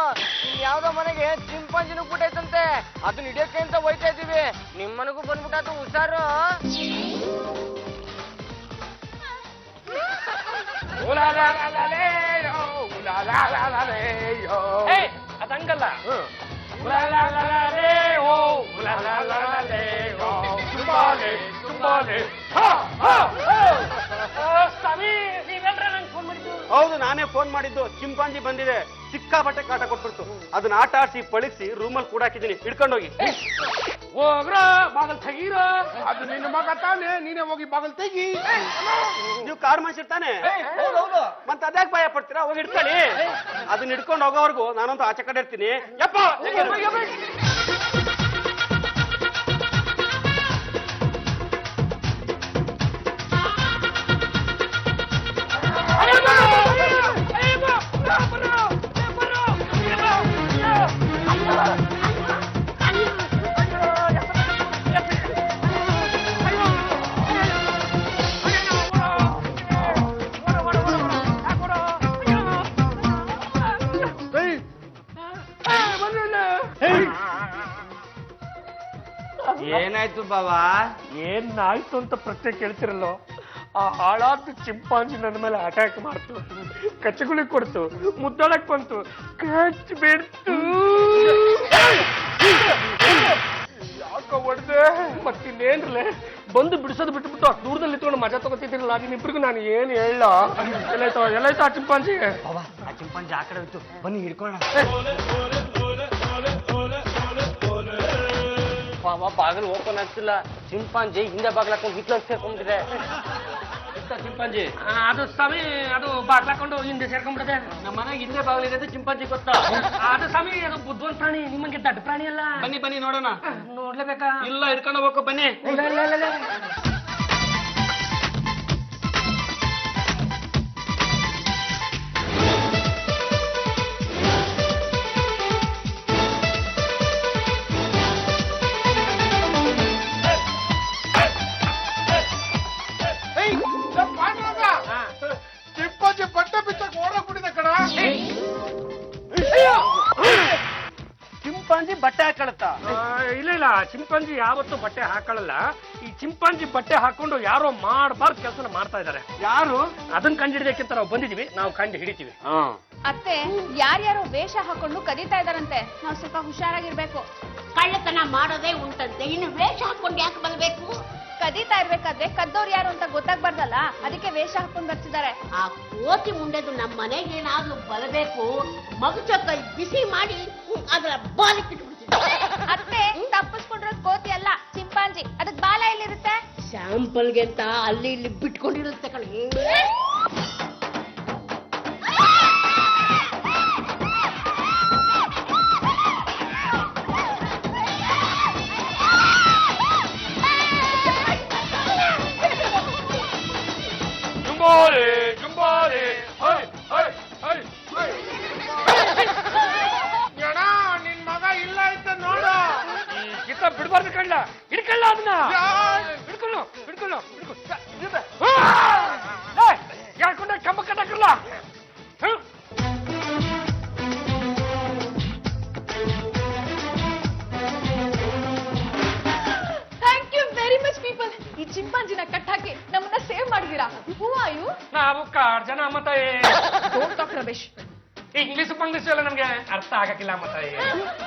Speaker 6: ಯಾವ್ದೋ ಮನೆಗೆ ಚಿಂಪಾಂಜಿನೂ ಬಿಟ್ಟೈತಂತೆ, ಅದನ್ನ ಹಿಡಿಯಕ್ಕೆ ಅಂತ ಹೋಯ್ತಾ ಇದೀವಿ. ನಿಮ್ ಮನೆಗೂ ಬಂದ್ಬಿಟ್ಟಾತು, ಹುಷಾರು.
Speaker 2: ಅದಂಗಲ್ಲ.
Speaker 4: ಹೌದು, ನಾನೇ ಫೋನ್ ಮಾಡಿದ್ದು. ಚಿಂಪಾಂಜಿ ಬಂದಿದೆ.
Speaker 1: ಸಿಕ್ಕಾಬಟ್ಟೆ ಕಾಟ ಕೊಟ್ಬಿಡ್ತು. ಅದನ್ನ ಆಟ ಆಡಿಸಿ ಪಳಿಸಿ ರೂಮಲ್ಲಿ ಕೂಡಾಕಿದ್ದೀನಿ, ಹಿಡ್ಕೊಂಡೋಗಿ.
Speaker 2: ಹೋಗ್ರ ಬಾಗಲ್ ತೆಗೀರ.
Speaker 5: ಅದು ನಿನ್ನ ಮಗ ತಾನೆ, ನೀನೇ ಹೋಗಿ ಬಾಗಲ್ ತೆಗಿ.
Speaker 1: ನೀವು ಕಾರ್ ಮನುಷ್ಯರ್ತಾನೆ, ಮತ್ತೆ ಅದ್ಯಾಕೆ ಭಯ ಪಡ್ತೀರಾ? ಹೋಗಿ ಹಿಡ್ಕೊಳ್ಳಿ. ಅದನ್ನ ಹಿಡ್ಕೊಂಡು ಹೋಗೋವರೆಗೂ ನಾನಂತೂ ಆಚೆ ಕಡೆ ಇರ್ತೀನಿ. ಯಪ್ಪ
Speaker 6: ಏನಾಯ್ತು ಬಾವಾ?
Speaker 2: ಏನಾಯ್ತು ಅಂತ ಪ್ರಶ್ನೆ ಕೇಳ್ತಿರಲ್ಲೋ, ಆ ಹಾಳಾದ ಚಿಂಪಾಂಜಿ ನನ್ನ ಮೇಲೆ ಅಟ್ಯಾಕ್ ಮಾಡ್ತು, ಕಚ್ಚಗುಳಿ ಕೊಡ್ತು, ಮುದ್ದಾಡಕ್ ಬಂತು, ಕಚ್ ಬಿಡ್ತು. ಯಾಕ ಹೊಡ್ದೆ? ಮತ್ತಿನ್ನೇನ್ರಲೆ ಬಂದು ಬಿಡಿಸೋದು ಬಿಟ್ಬಿಟ್ಟು ಅಷ್ಟು ದೂರದಲ್ಲಿ ಇಟ್ಕೊಂಡು ಮಜಾ ತಗೋತಿದ್ದೀರಲ್ಲ, ನಿಮ್ಮಿಬ್ರಿಗೂ ನಾನು ಏನು ಹೇಳ? ಎಲ್ಲಾಯ್ತು ಆ ಚಿಂಪಾಂಜಿ?
Speaker 6: ಆ ಚಿಂಪಾಂಜಿ ಆ ಕಡೆ ಹೋಯ್ತು, ಬನ್ನಿ ಹಿಡ್ಕೊಳ್ಳೋಣ. ಬಾಗಿಲು ಓಪನ್ ಆಗ್ತಿಲ್ಲ. ಚಿಂಪಾಂಜಿ ಹಿಂದೆ ಬಾಗಿಲು ಹಾಕೊಂಡು ಹಿತ್ಲಲ್ಲಿ ಸೇರ್ಕೊಂಡ್ಬಿಟ್ಟಿದೆ. ಚಿಂಪಾಂಜಿ
Speaker 2: ಅದು ಸಮಯ ಅದು ಬಾಗ್ಲಾಕೊಂಡು ಹಿಂದೆ ಸೇರ್ಕೊಂಡ್ಬಿಡದೆ.
Speaker 6: ನಮ್ಮ ಮನೆಗೆ ಹಿಂದೆ ಬಾಗಿಲಿರೋದು ಚಿಂಪಾಂಜಿ ಗೊತ್ತಾ?
Speaker 2: ಅದು ಸಮಯ ಅದು ಬುದ್ಧಿವಂತ ಪ್ರಾಣಿ, ನಿಮಗೆ ದಡ್ಡ ಪ್ರಾಣಿ ಅಲ್ಲ.
Speaker 6: ಬನ್ನಿ ಬನ್ನಿ ನೋಡೋಣ.
Speaker 2: ನೋಡ್ಲೇಬೇಕಾ?
Speaker 6: ಇಲ್ಲ ಹಿಡ್ಕೊಂಡು ಹೋಗ್ಬೇಕು, ಬನ್ನಿ.
Speaker 5: ಚಿಂಪಾಂಜಿ ಬಟ್ಟೆ ಬಿಚ್ಚಕ್ ಓಡೋಗ್ಬಿಟ್ಟಿದೆ ಕಣ.
Speaker 1: ಚಿಂಪಾಂಜಿ ಬಟ್ಟೆ ಹಾಕೊಳತ್ತಾ?
Speaker 2: ಇಲ್ಲ ಇಲ್ಲ, ಚಿಂಪಾಂಜಿ ಯಾವತ್ತೂ ಬಟ್ಟೆ ಹಾಕೊಳ್ಳಲ್ಲ. ಈ ಚಿಂಪಾಂಜಿ ಬಟ್ಟೆ ಹಾಕೊಂಡು ಯಾರೋ ಮಾಡಬಾರ್ದು ಕೆಲಸನ ಮಾಡ್ತಾ ಇದ್ದಾರೆ.
Speaker 1: ಯಾರು?
Speaker 2: ಅದನ್ನ ಕಂಡು ಹಿಡಿದಕ್ಕಿಂತ ನಾವು ಬಂದಿದೀವಿ, ನಾವು ಕಂಡು ಹಿಡಿತೀವಿ.
Speaker 8: ಅತ್ತೆ ಯಾರ್ಯಾರೋ ವೇಷ ಹಾಕೊಂಡು ಕದೀತಾ ಇದಾರಂತೆ, ನಾವು ಸ್ವಲ್ಪ ಹುಷಾರಾಗಿರ್ಬೇಕು.
Speaker 7: ಕಳ್ಳತನ ಮಾಡೋದೇ ಉಂಟಂತೆ, ಇನ್ನು ವೇಷ ಹಾಕೊಂಡು ಯಾಕೆ ಬರಬೇಕು?
Speaker 8: ಕದೀತಾ ಇರ್ಬೇಕಾದ್ರೆ ಕದ್ದೋರು ಯಾರು ಅಂತ ಗೊತ್ತಾಗ್ಬಾರ್ದಲ್ಲ, ಅದಕ್ಕೆ ವೇಷ ಹಾಕೊಂಡು ಬರ್ತಿದ್ದಾರೆ.
Speaker 7: ಆ ಕೋತಿ ಮುಂಡೆದು ನಮ್ಮ ಮನೆಗೆ ಏನಾದ್ರೂ ಬರಬೇಕು, ಮಗುಚೊಕ್ಕ ಬಿಸಿ ಮಾಡಿ ಅದರ ಬಾಲಿಗೆ ಇಟ್ಬಿಡ್ತಿದ್ದೆ.
Speaker 8: ಅತ್ತೆ ತಪ್ಪಿಸ್ಕೊಂಡಿರೋದು ಕೋತಿ ಅಲ್ಲ, ಚಿಂಪಾಂಜಿ. ಅದಕ್ ಬಾಲ ಎಲ್ಲಿರುತ್ತೆ?
Speaker 7: ಸ್ಯಾಂಪಲ್ಗೆ ಅಂತ ಅಲ್ಲಿ ಇಲ್ಲಿ ಬಿಟ್ಕೊಂಡಿರುತ್ತೆ ಕಣೆ.
Speaker 5: ಅಣ್ಣ, ನಿನ್ ಮಗ ಇಲ್ಲ ಅಂತ ನೋಡು.
Speaker 2: ಈ ಕಿತ್ತ ಬಿಡ್ಬಾರ್ದು ಕಳ್ಳ, ಹಿಡ್ಕಳ್ಳ ಅದನ್ನ. ಹಿಡ್ಕೊಳ್ಳು ಹಿಡ್ಕೊಳ್ಳು ಹೇಳ್ಕೊಂಡ ಕಂಬ ಕಟ್ಟಕ್ಕಲ್ಲ.
Speaker 9: Thank you very much people. ಈ ಚಿಂಪಾಂಜಿನ ಕಟ್ಟಾಕಿ ನಮ್ಮನ್ನ ಸೇವ್ ಮಾಡಿದೀರಾ. Who are you?
Speaker 2: ನಾವು ಕಾಡ್ ಜನ ಮತ್ತೆ
Speaker 9: ಡೋಂಟ್ ಟಾಕ್ ರಬೇಶ್.
Speaker 2: ಇಂಗ್ಲಿಷ್ ಪಂಗ್ಲಿಷ್ ಎಲ್ಲ ನಮ್ಗೆ ಅರ್ಥ ಆಗಕ್ಕಿಲ್ಲ ಮತ್ತೆ.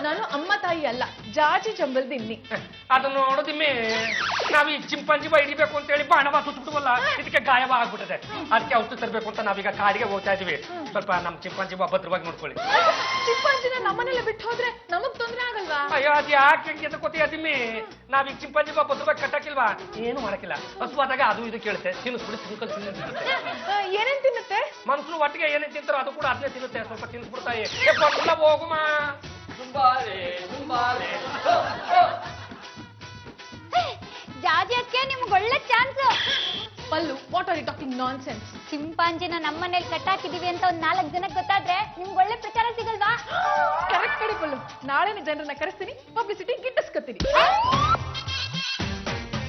Speaker 9: ನಾನು ಅಮ್ಮ ತಾಯಿ ಅಲ್ಲ, ಜಾಜಿ ಜಂಬಲ್ದಿ ಇನ್ನಿ.
Speaker 2: ಅದು ನೋಡೋದಿಮ್ಮೆ, ನಾವ್ ಈ ಚಿಂಪಾಂಜಿ ಹಿಡಿಬೇಕು ಅಂತ ಹೇಳಿ ಬಾಣವ ಸುಟ್ಬಿಡುವಲ್ಲ, ಇದಕ್ಕೆ ಗಾಯವ ಆಗ್ಬಿಟ್ಟಿದೆ. ಅದಕ್ಕೆ ಔಷಧಿ ತರಬೇಕು ಅಂತ ನಾವೀಗ ಕಾಡಿಗೆ ಹೋಗ್ತಾ ಇದೀವಿ. ಸ್ವಲ್ಪ ನಮ್ ಚಿಂಪಾಂಜಿ ಭದ್ರವಾಗಿ ನೋಡ್ಕೊಳ್ಳಿ.
Speaker 9: ಚಿಂಪಾಂಜಿನ ನಮ್ಮನೆಲ್ಲ ಬಿಟ್ಟು ಹೋದ್ರೆ ನಮಗ್ ತೊಂದ್ರೆ ಆಗಲ್ವಾ?
Speaker 2: ಅಯ್ಯೋ ಅದ್ ಯಾಕೆ ಅಂತ ಗೊತ್ತಿ ಅದಿಮ್ಮಿ, ನಾವೀಗ ಚಿಂಪಾಂಜಿ ಭದ್ರವಾಗಿ ಕಟ್ಟಕ್ಕಿಲ್ವಾ? ಏನು ಮಾಡಕ್ಕಿಲ್ಲ. ಹಸುವಾದಾಗ ಅದು ಇದು ಕೇಳುತ್ತೆ, ತಿನ್ನಿಸ್ಬಿಡಿ, ತಿನ್ಕಲ್ ತಿನ್ನುತ್ತೆ.
Speaker 9: ಏನೇನ್ ತಿನ್ನುತ್ತೆ?
Speaker 2: ಮನುಷ್ಯರು ಒಟ್ಟಿಗೆ ಏನೇನ್ ತಿಂತಾರೋ ಅದು ಕೂಡ ಅದನ್ನೇ ತಿನ್ನುತ್ತೆ. ಸ್ವಲ್ಪ ತಿನ್ಸ್ಬಿಡ್ತಾಯಿ. ಹೋಗುಮ
Speaker 8: ಜಾಜಿ ಅಕ್ಕೆ ನಿಮ್ಗೆ ಒಳ್ಳೆ ಚಾನ್ಸ್.
Speaker 9: ಪಲ್ಲು, what are you talking nonsense?
Speaker 8: ಚಿಂಪಾಂಜಿನ ನಮ್ಮನೇಲಿ ಕಟ್ಟಾಕಿದೀವಿ ಅಂತ ಒಂದ್ 4 ಜನಕ್ಕೆ ಗೊತ್ತಾದ್ರೆ ನಿಮ್ಗೆ ಒಳ್ಳೆ ಪ್ರಚಾರ ಸಿಗಲ್ವಾ?
Speaker 9: ಕರೆಕ್ಟ್ ಕಡೆ ಪಲ್ಲು, ನಾಳೆನೇ ಜನರನ್ನ ಕರೆಸ್ತೀನಿ, ಪಬ್ಲಿಸಿಟಿ ಗಿಟ್ಟಿಸ್ಕೊತೀನಿ.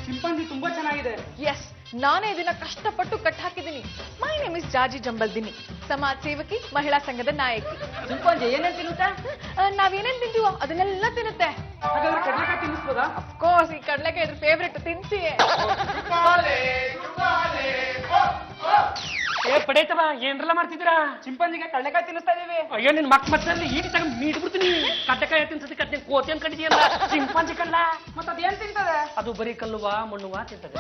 Speaker 1: ಚಿಂಪಾಂಜಿ ತುಂಬಾ ಚೆನ್ನಾಗಿದೆ.
Speaker 9: ಎಸ್, ನಾನೇ ಇದನ್ನ ಕಷ್ಟಪಟ್ಟು ಕಟ್ ಹಾಕಿದ್ದೀನಿ. ಮೈ ನೇಮ್ ಇಸ್ ಜಾಜಿ ಜಂಬಲ್ದಿನಿ, ಸಮಾಜ ಸೇವಕಿ, ಮಹಿಳಾ ಸಂಘದ ನಾಯಕಿ.
Speaker 6: ಚಿಂಪಾಂಜಿ ಏನೇನ್ ತಿನ್ನುತ್ತೆ?
Speaker 9: ನಾವೇನೇನ್ ತಿಂತೀವೋ ಅದನ್ನೆಲ್ಲ ತಿನ್ನುತ್ತೆ.
Speaker 1: ಹಾಗಾದ್ರೆ ಕಡ್ಲೆಕಾಯಿ ತಿನ್ನಿಸ್ಬೋದಾ?
Speaker 9: ಅಫ್ಕೋರ್ಸ್, ಈ ಕಡ್ಲೆಕಾಯಿ ಇದ್ರ ಫೇವ್ರೆಟ್, ತಿನ್ಸಿ.
Speaker 2: ಏ ಪಡೇತವ, ಏನ್ರೆಲ್ಲ ಮಾಡ್ತಿದ್ದೀರಾ?
Speaker 1: ಚಿಂಪಾಂಜಿಗೆ ಕಡ್ಲೆಕಾಯಿ ತಿನ್ನಿಸ್ತಾ ಇದೀವಿ.
Speaker 2: ಅಯ್ಯೋ ನಿನ್ ಮಕ್ ಮತ್ತಲ್ಲಿ ಈಟಿ ತಗೊಂಡು ಮೀಟ್ಬಿಡ್ತೀನಿ. ಗಡ್ಡೆಕಾಯಿ ತಿನ್ಸೋದಕ್ಕೆ ಅದ್ ಕೋತಿ ಅನ್ಕೊಂಡಿದ್ಯಲ್ಲ ಚಿಂಪಾಂಜಿ ಕಲ್ಲ
Speaker 6: ಮತ್ತ ಅದೇನ್ ತಿಂತದೆ?
Speaker 2: ಅದು ಬರೀ ಕಲ್ಲುವಾ ಮಣ್ಣುವಾ ತಿಂತದೆ.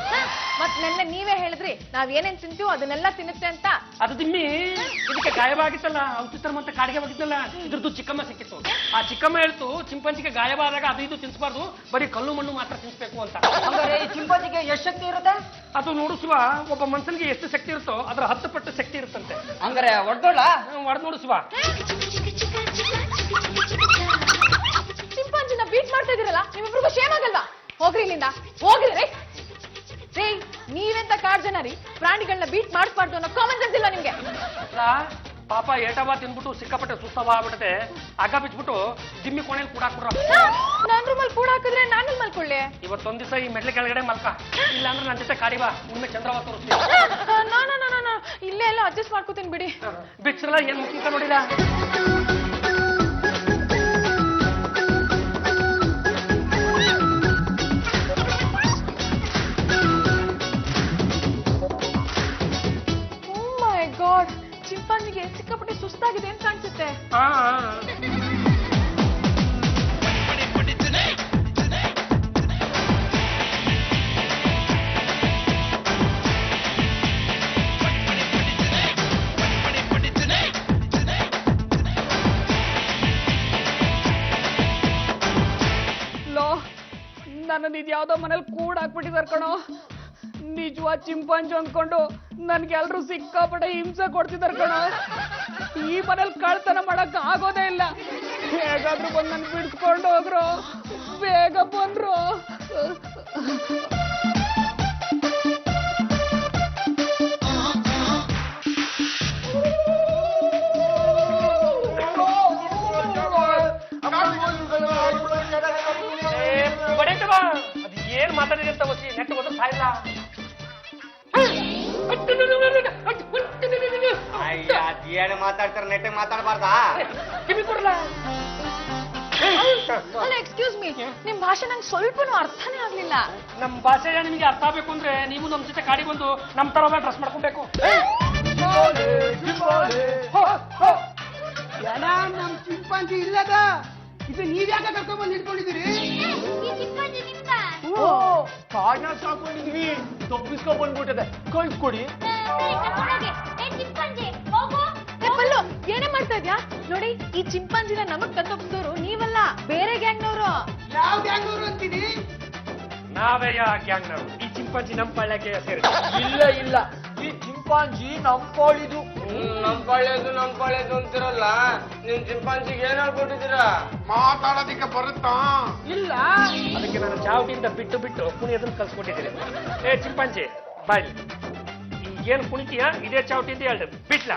Speaker 9: ಮತ್ ನೆನ್ನೆ ನೀವೇ ಹೇಳಿದ್ರಿ ನಾವ್ ಏನೇನ್ ತಿಂತೀವೋ ಅದನ್ನೆಲ್ಲ ತಿನ್ನುತ್ತೆ ಅಂತ.
Speaker 2: ಅದು ತಿಮ್ಮಿ ಇದಕ್ಕೆ ಗಾಯವಾಗಿತ್ತಲ್ಲ ಔಷಧ ಅಂತ ಕಾಡಿಗೆ ಹೋಗಿತ್ತಲ್ಲ ಇದ್ರದ್ದು ಚಿಕ್ಕಮ್ಮ ಸಿಕ್ಕಿತ್ತು. ಆ ಚಿಕ್ಕಮ್ಮ ಹೇಳ್ತು ಚಿಂಪಾಂಜಿಗೆ ಗಾಯವಾದಾಗ ಅದು ಇದು ತಿನ್ಸ್ಬಾರ್ದು, ಬರೀ ಕಲ್ಲು ಮಣ್ಣು ಮಾತ್ರ ತಿನ್ಸ್ಬೇಕು ಅಂತ.
Speaker 6: ಹಂಗಾರೆ ಈ ಚಿಂಪಾಂಜಿಗೆ ಎಷ್ಟು ಶಕ್ತಿ ಇರುತ್ತೆ?
Speaker 2: ಅದು ನೋಡಿಸುವ ಒಬ್ಬ ಮನುಷ್ಯನಿಗೆ ಎಷ್ಟು ಶಕ್ತಿ ಇರುತ್ತೋ ಅದ್ರ 10 ಪಟ್ಟು ಶಕ್ತಿ ಇರುತ್ತಂತೆ.
Speaker 6: ಹಂಗಾರೆ ಹೊಡ್ದೋಳ?
Speaker 2: ಹೊಡೆದ್ ನೋಡಿಸುವ.
Speaker 9: ಚಿಂಪಾಂಜಿನ ಬೀಟ್ ಮಾಡ್ತಾ ಇದೀರಲ್ಲ, ನಿಮ್ಮಿಬ್ರಿಗೂ ಶೇಮ್ ಆಗಲ್ವಾ? ಹೋಗ್ರಿ ಇಲ್ಲಿಂದ, ಹೋಗ್ರಿ ರೀ. ರೀ ನೀವೆಂತ ಕಾಡ್ ಜನ ರೀ, ಪ್ರಾಣಿಗಳನ್ನ ಬೀಟ್ ಮಾಡಿಸ್ಬಾರ್ದು ಅನ್ನೋ ಕಾಮನ್ ಸೆನ್ಸ್ ಇಲ್ವಾ ನಿಮ್ಗೆ?
Speaker 2: ಪಾಪ ಏಟಬಾ ತಿನ್ಬಿಟ್ಟು ಸಿಕ್ಕಾಪಟ್ಟೆ ಸುಸ್ತವ ಆಗ್ಬಿಟ್ಟದೆ, ಆಗ ಬಿಚ್ಬಿಟ್ಟು ದಿಮ್ಮಿ ಕೋಣೆಯಲ್ಲಿ ಕೂಡ ಹಾಕ್ಬಿಡ್ರ.
Speaker 9: ನಾನ್ ರೂಮಲ್ಲಿ ಕೂಡ ಹಾಕಿದ್ರೆ ನಾನು ಮಲ್ಕೊಳ್ಳಿ.
Speaker 2: ಇವತ್ತೊಂದ್ ದಿವಸ ಈ ಮೆಡ್ಲೆ ಕೆಳಗಡೆ ಮಲ್ಕ, ಇಲ್ಲಾಂದ್ರೆ ನನ್ನ ಜೊತೆ ಕಾಡಿ ಬಾ, ಉಣ್ಮೆ ಚಂದ್ರವ ತೋರಿಸ್ತೀನಿ.
Speaker 9: ನೋ ಇಲ್ಲೇ ಎಲ್ಲ ಅಡ್ಜಸ್ಟ್ ಮಾಡ್ಕೋತೀನಿ ಬಿಡಿ.
Speaker 2: ಬಿಚ್ಚರಲ್ಲ ಏನ್ ಮುಖಿಕ ನೋಡಿಲ್ಲ.
Speaker 9: ಚಿಂಪಾಂಜಿಗೆ ಸಿಕ್ಕಾಪಟ್ಟೆ ಸುಸ್ತಾಗಿದೆ ಅಂತ ಕಾಣಿಸುತ್ತೆ.
Speaker 3: ಲೋ ನನ್ನ ಇದ್ಯಾವ್ದೋ ಮನೇಲಿ ಕೂಡ ಹಾಕ್ಬಿಟ್ಟಿದಾರ ಕಣೋ. ನಿಜವಾದ ಚಿಂಪಾಂಜಿ ಅಂದ್ಕೊಂಡು ನನ್ಗೆಲ್ರು ಸಿಕ್ಕಾಪಟ್ಟೆ ಹಿಂಸೆ ಕೊಡ್ತಿದಾರ ಕಣ. ಈ ಮನೇಲಿ ಕಳ್ತನ ಮಾಡಕ್ ಆಗೋದೇ ಇಲ್ಲ. ಹೇಗಾದ್ರೂ ಬಂದು ನನ್ ಬಿಡ್ಸ್ಕೊಂಡು ಹೋಗ್ರು, ಬೇಗ ಬಂದ್ರು.
Speaker 2: ಅದು ಏನ್ ಮಾತಾಡಿದೆ ಅಂತ ಗೊತ್ತಿ, ನೆಟ್ಟು ಗೊತ್ತ ಸಾಯಿಲ್ಲ.
Speaker 6: ಏನು ಮಾತಾಡ್ತಾರೆ, ನೆಟ್ಟಿಗೆ ಮಾತಾಡಬಾರ್ದಾ?
Speaker 2: ಕಿವಿ ಕೊಡಲ್ಲ.
Speaker 9: ಅಲ್ಲ ಎಕ್ಸ್ಕ್ಯೂಸ್ ಮೀ, ನಿಮ್ ಭಾಷೆ ನಂಗೆ ಸ್ವಲ್ಪನೂ ಅರ್ಥನೇ ಆಗ್ಲಿಲ್ಲ.
Speaker 2: ನಮ್ ಭಾಷೆ ನಿಮಗೆ ಅರ್ಥ ಆಗ್ಬೇಕು ಅಂದ್ರೆ ನೀವು ನಮ್ ಜೊತೆ ಕಾಡಿ ಬಂದು ನಮ್ ತರ ಡ್ರೆಸ್ ಮಾಡ್ಕೊಬೇಕು.
Speaker 1: ನಮ್ ಚಿಂಪಾಂಜಿ ಇಲ್ಲದ ಇದು ನೀವ್ಯಾಕ ಕರ್ಕೊಂಡ್ ಬಂದು ಹಿಡ್ಕೊಂಡಿದ್ದೀರಿ? ಕಾಡ್ನಾಗ ಸಾಕೊಂಡಿದ್ವಿ, ತಪ್ಪಿಸ್ಕೊಂಡ್ ಬಂದ್ಬಿಟ್ಟದೆ, ಕಳ್ಸ್ಕೊಡಿ.
Speaker 9: ಪಲ್ಲು ಏನೇ ಮಾಡ್ತಾ ಇದ್ಯಾ? ನೋಡಿ ಈ ಚಿಂಪಾಂಜಿನ ನಮಗ್ ಕತ್ತೊಪ್ಸಿದವರು ನೀವಲ್ಲ, ಬೇರೆ ಗ್ಯಾಂಗ್ನವರು.
Speaker 1: ಯಾವ ಗ್ಯಾಂಗ್ನವ್ರು ಅಂತೀನಿ?
Speaker 2: ನಾವೇ ಗ್ಯಾಂಗ್ನವರು. ಈ ಚಿಂಪಾಂಜಿ ನಮ್ ಪಳ್ಯಕ್ಕೆ ಸೇರಿ.
Speaker 6: ಇಲ್ಲ ಈ ಚಿಂಪಾಂಜಿ ನಮ್ ಪಾಳಿದು. ನಮ್ ಪಾಳ್ಯದು ಅಂತಿರಲ್ಲ, ನಿಮ್ ಚಿಂಪಾಂಜಿಗೆ ಏನ್ ಹೇಳ್ಕೊಟ್ಟಿದ್ದೀರಾ?
Speaker 5: ಮಾತಾಡೋದಿಕ್ಕೆ ಬರುತ್ತಾ?
Speaker 2: ಇಲ್ಲ, ಅದಕ್ಕೆ ನಾನು ಚಾವಟಿಯಿಂದ ಬಿಟ್ಟು ಕುಣಿಯೋದನ್ನ ಕಲ್ಸ್ಕೊಟ್ಟಿದ್ದೀನಿ. ಏ ಚಿಂಪಾಂಜಿ ಬಾಯ್, ಏನ್ ಕುಣಿತೀಯ ಇದೇ ಚಾವಟಿಯಿಂದ ಹೇಳ್ದೆ ಬಿಟ್ಲ.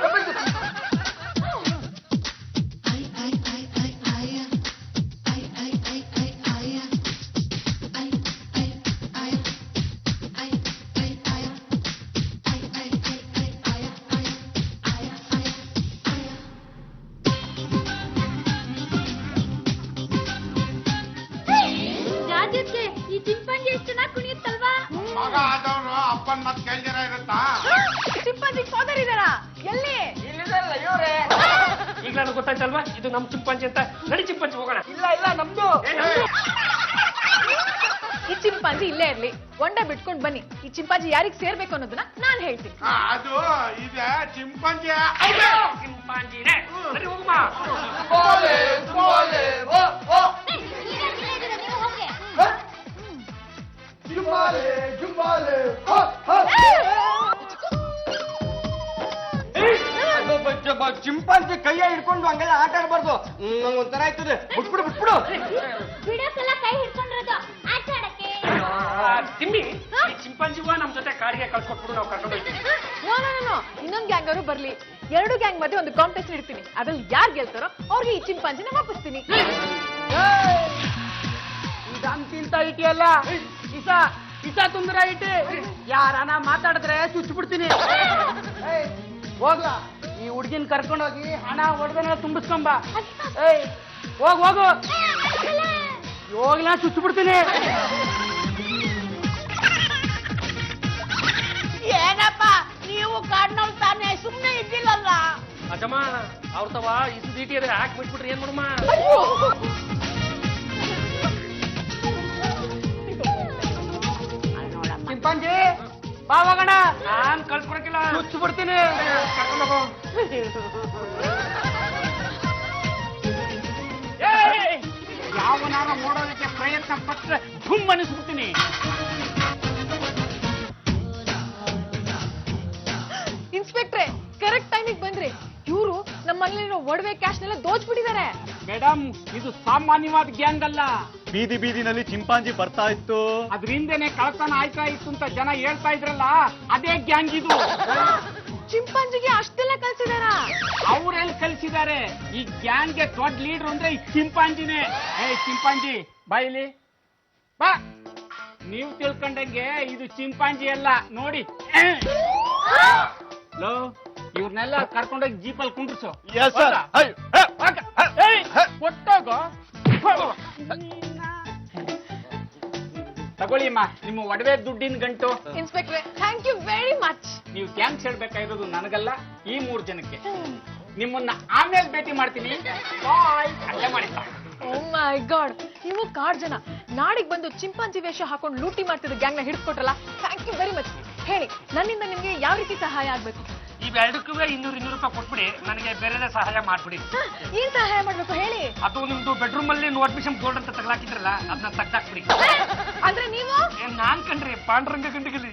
Speaker 8: ಈ ಚಿಂಪಾಂಜಿ ಎಷ್ಟು ಚೆನ್ನಾಗಿ ಕುಣಿಯುತ್ತಲ್ವಾ?
Speaker 5: ಮಗ ಆದವ್ರು ಅಪ್ಪನ್ ಮತ್ ಕೇಳ್ದಿರ ಇರುತ್ತಾ?
Speaker 9: ಚಿಂಪಾಂಜಿ ಫಾದರ್ ಇದಾರಾ? ಎಲ್ಲಿ?
Speaker 6: ಇಲ್ಲಿದಲ್ಲ ಇವ್ರೆ.
Speaker 2: ಈಗ ನನಗೆ ಗೊತ್ತಾಯ್ತಲ್ವಾ ಇದು ನಮ್ ಚಿಂಪಾಂಜಿ ಅಂತ. ನಡಿ ಚಿಂಪಾಂಜಿ ಹೋಗೋಣ.
Speaker 6: ಇಲ್ಲ ನಮ್ದು.
Speaker 9: ಈ ಚಿಂಪಾಂಜಿ ಇಲ್ಲೇ ಇರ್ಲಿ, ಒಂಡೆ ಬಿಟ್ಕೊಂಡ್ ಬನ್ನಿ. ಈ ಚಿಂಪಾಂಜಿ ಯಾರಿಗ್ ಸೇರ್ಬೇಕು ಅನ್ನೋದನ್ನ ನಾನ್ ಹೇಳ್ತೀನಿ.
Speaker 5: ಅದು ಇದೆ ಚಿಂಪಾಂಜಿ.
Speaker 2: ಚಿಂಪಾಂಜಿನೇ ನಡಿ ಹೋಗುಮಾ.
Speaker 6: ಚಿಂಪಾಂಜಿ ಕೈಯ ಹಿಡ್ಕೊಂಡು ಹಂಗೆಲ್ಲ ಆಟ ಆಡ್ಬಾರ್ದು, ನಂಗೆ ಒಂಥರ ಆಯ್ತದೆ. ಬಿಟ್ಬಿಡು
Speaker 8: ಬಿಡೋಕೆಲ್ಲ ಕೈ ಹಿಡ್ಕೊಂಡಿರೋದು ಆಟ ಆಡಕ್ಕೆ.
Speaker 2: ತಿಮ್ಮಿ, ಈ ಚಿಂಪಾಂಜಿ ನಮ್ ಜೊತೆ ಕಾಡಿಗೆ ಕಳ್ಸ್ಕೊಟ್ಬಿಡು, ನಾವು ಕರ್ಕೊಂಡು ಹೋಗ್ತೀವಿ.
Speaker 9: ನೋ ಇನ್ನೊಂದ್ ಗ್ಯಾಂಗ್ ಅವರು ಬರ್ಲಿ, 2 ಗ್ಯಾಂಗ್ ಮಧ್ಯೆ ಒಂದು ಕಾಂಪಿಟೇಷನ್ ಇಡ್ತೀನಿ. ಅದ್ರಲ್ಲಿ ಯಾರು ಗೆಲ್ತಾರೋ ಅವ್ರಿಗೆ ಈ ಚಿಂಪಾಂಜಿನ ವಾಪಸ್ತೀನಿ.
Speaker 1: ಇದಂತಿಂತ ಇಟಿಯಲ್ಲ, ಇಸ ತುಂದ್ರ ಇಟಿ. ಯಾರನ ಮಾತಾಡಿದ್ರೆ ಚುಚ್ಚಿಬಿಡ್ತೀನಿ. ಹೋಗ್ಲಾ, ಈ ಹುಡ್ಗಿನ ಕರ್ಕೊಂಡೋಗಿ ಹಣ ಒಡವೆನ ತುಂಬಿಸ್ಕೊಂಬ. ಏಯ್ ಹೋಗು, ಹೋಗ್ಲಾ ಚುಚ್ಚಿಬಿಡ್ತೀನಿ.
Speaker 7: ಏನಪ್ಪ ನೀವು ಕಾಡ್ನವ್ರು ತಾನೇ, ಸುಮ್ನೆ ಇದ್ದಿಲ್ಲಲ್ಲ.
Speaker 2: ಅಜಮ್ಮ ಅವ್ರ ತವ ಇಷ್ಟು ದೀಟಿ ಹಾಕಿ ಬಿಟ್ಬಿಟ್ರಿ ಏನ್ ಮಾಡಮ್ಮ? ಮುಚ್ಚಿಬಿಡ್ತೀನಿ. ಕರ್ಕೊಂಡೋಗು.
Speaker 3: ಯಾವನಾರ ನೋಡೋದಕ್ಕೆ ಪ್ರಯತ್ನ ಪಟ್ಟರೆ ಧುಮ್ ಅನಿಸ್ಬಿಡ್ತೀನಿ.
Speaker 9: ಇನ್ಸ್ಪೆಕ್ಟ್ರೆ ಕರೆಕ್ಟ್ ಟೈಮಿಗೆ ಬಂದ್ರಿ. ಇವರು ನಮ್ಮಲ್ಲಿರೋ ಒಡವೆ ಕ್ಯಾಶ್ನೆಲ್ಲ ದೋಚ್ಬಿಟ್ಟಿದ್ದಾರೆ.
Speaker 3: ಮೇಡಮ್, ಇದು ಸಾಮಾನ್ಯವಾದ ಗ್ಯಾಂಗ್ ಅಲ್ಲ.
Speaker 4: ಬೀದಿ ಬೀದಿನಲ್ಲಿ ಚಿಂಪಾಂಜಿ ಬರ್ತಾ ಇತ್ತು.
Speaker 3: ಅದ್ರ ಹಿಂದೆನೆ ಕಳ್ತನ ಆಯ್ತಾ ಇತ್ತು ಅಂತ ಜನ ಹೇಳ್ತಾ ಇದ್ರಲ್ಲ, ಅದೇ ಗ್ಯಾಂಗ್ ಇದು.
Speaker 9: ಚಿಂಪಾಂಜಿಗೆ ಅಷ್ಟೆಲ್ಲ ಕಲ್ಸಿದಾರ?
Speaker 3: ಅವ್ರೆಲ್ಲಿ ಕಲ್ಸಿದ್ದಾರೆ? ಈ ಗ್ಯಾಂಗ್ಗೆ ದೊಡ್ಡ ಲೀಡರ್ ಅಂದ್ರೆ ಈ ಚಿಂಪಾಂಜಿನೇ. ಚಿಂಪಾಂಜಿ ಬಾ ಇಲ್ಲಿ ಬಾ. ನೀವು ತಿಳ್ಕೊಂಡಂಗೆ ಇದು ಚಿಂಪಾಂಜಿ ಅಲ್ಲ ನೋಡಿ. ಲೋ, ಇವ್ರನ್ನೆಲ್ಲ ಕರ್ಕೊಂಡೋಗಿ ಜೀಪಲ್ಲಿ ಕುಂಡ್ರಿಸು. ಕೊಟ್ಟೋಗೋ. ತಗೊಳ್ಳಿಮ್ಮ ನಿಮ್ಮ ಒಡವೆ ದುಡ್ಡಿನ ಗಂಟು.
Speaker 9: ಇನ್ಸ್ಪೆಕ್ಟ್ರೆ ಥ್ಯಾಂಕ್ ಯು ವೆರಿ ಮಚ್.
Speaker 3: ನೀವು ಥ್ಯಾಂಕ್ಸ್ ಹೇಳ್ಬೇಕಾಗಿರೋದು ನನಗಲ್ಲ, ಈ 3 ಜನಕ್ಕೆ. ನಿಮ್ಮನ್ನ ಆಮೇಲೆ ಭೇಟಿ ಮಾಡ್ತೀನಿ. ಬಾಯ್. ಅಲ್ಲೇ ಮಾಡಿದ್ದ.
Speaker 9: ಓ ಮೈ ಗಾಡ್, ನೀವು ಕಾಡ್ ಜನ ನಾಡಿಗೆ ಬಂದು ಚಿಂಪಾಂಜಿ ವೇಷ ಹಾಕೊಂಡು ಲೂಟಿ ಮಾಡ್ತಿದ್ದ ಗ್ಯಾಂಗ್ ನ ಹಿಡಿದ್ಕೊಟ್ರಲ್ಲ, ಥ್ಯಾಂಕ್ ಯು ವೆರಿ ಮಚ್. ಹೇಳಿ, ನನ್ನಿಂದ ನಿಮ್ಗೆ ಯಾವ ರೀತಿ ಸಹಾಯ ಆಗ್ಬೇಕು?
Speaker 2: ಇವೆರಡಕ್ಕೂ 200 ರೂಪಾಯಿ ಕೊಟ್ಬಿಡಿ, ನನಗೆ ಬೇರೆ ಸಹಾಯ ಮಾಡ್ಬಿಡಿ.
Speaker 9: ಏನ್ ಸಹಾಯ ಮಾಡ್ಬೇಕು ಹೇಳಿ?
Speaker 2: ಅದು ನಿಮ್ದು ಬೆಡ್ರೂಮ್ ಅಲ್ಲಿ ನೋಟಿಫಿಕೇಶನ್ ಬೋರ್ಡ್ ಅಂತ ತಗಲಾಕಿದ್ರಲ್ಲ, ಅದನ್ನ ತೆಗ್ದಾಕ್ಬಿಡಿ.
Speaker 9: ಅಂದ್ರೆ ನೀವು?
Speaker 2: ನಾನ್ ಕಂಡ್ರಿ ಪಾಂಡುರಂಗ ಗಂಡಿಗಲ್ಲಿ